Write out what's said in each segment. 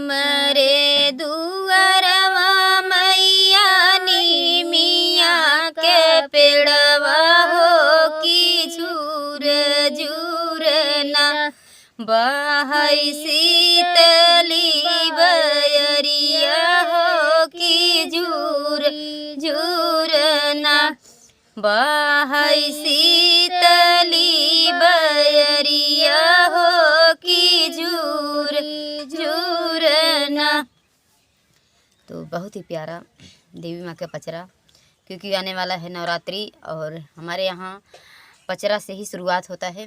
हमरे दुअरवा मैया नीमिया के पेड़वा हो कि झूर झूर ना बहै शीतली बयरिया हो कि झूर झूर ना बहै शीतली बयरिया हो कि झूर झूर ना। तो बहुत ही प्यारा देवी माँ का पचरा, क्योंकि आने वाला है नवरात्रि और हमारे यहाँ पचरा से ही शुरुआत होता है।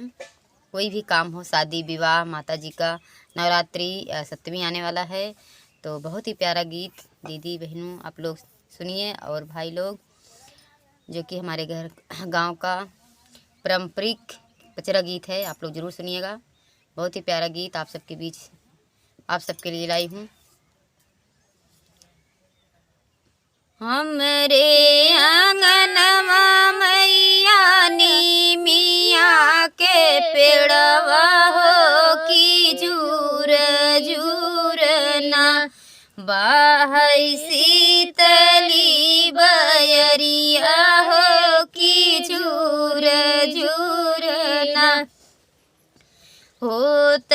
कोई भी काम हो, शादी विवाह, माता जी का नवरात्रि या सप्तमी आने वाला है, तो बहुत ही प्यारा गीत दीदी बहनों आप लोग सुनिए। और भाई लोग, जो कि हमारे घर गांव का पारंपरिक पचरा गीत है, आप लोग ज़रूर सुनिएगा। बहुत ही प्यारा गीत आप सबके बीच आप सबके लिए लाई हूँ। हमरे आंगनवा मैया नीमिया के पेड़वा हो कि झूर झूर ना बहै शीतली बयरिया हो कि झूर झूर ना। होत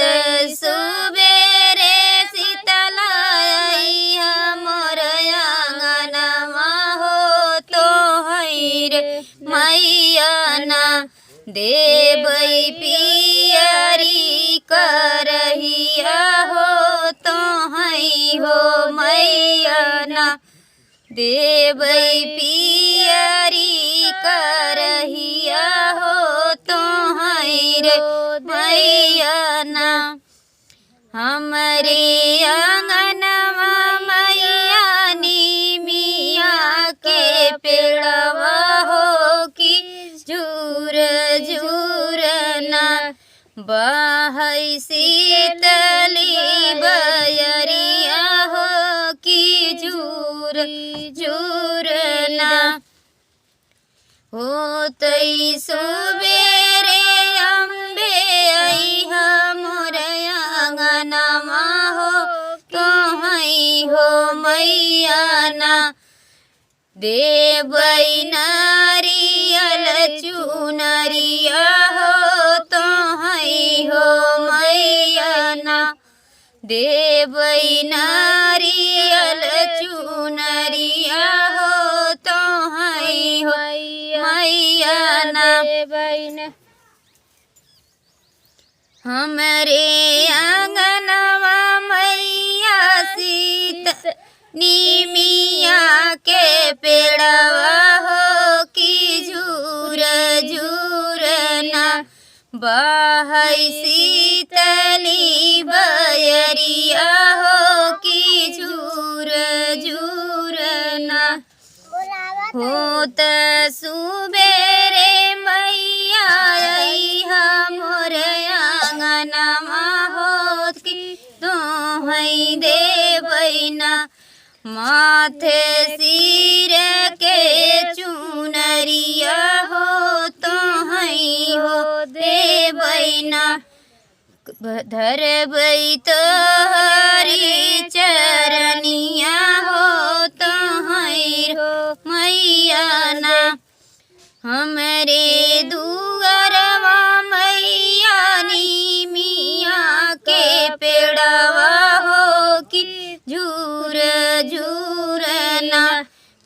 सुबेरे शीतलाई हमर आंगनवा हो तो हैर मैया ना देबै पियरी करहिया हो तो है हो मैया ना देबै पियरी करहिया हो तो है रे मैया ना। हमरे आंगनवा मैया नीमिया के पेड़वा हो कि झूर झूर ना बहै शीतली बयरिया हो कि झूर झूर ना। होतै सुबेरे अम्बे अइहा मोर आंगनवा हो तो है हो मैया ना देबै नारियल चुनरिया हो तो है हो मैया ना देबै नारियल चुनरिया हो तो है हो मैया ना। हमरे आंगनवा मैया सीत नीमिया के पेड़वा हो कि झूर झूर ना बहै शीतली बयरिया हो कि झूर झूर ना। होत सुबेरे मैया अइहा मोर आंगनवा हो कि तोहै देबै ना माथे सिर के चुनरिया हो तो है हो देबै ना धरबै तोहरी चरनिया हो तो है हो मैया ना। हमरे दुअरवा मैया नीमिया के पेड़वा हो कि झूर झूर ना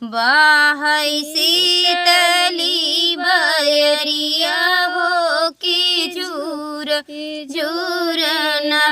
बहै शीतली बयरिया हो कि झूर झूर ना।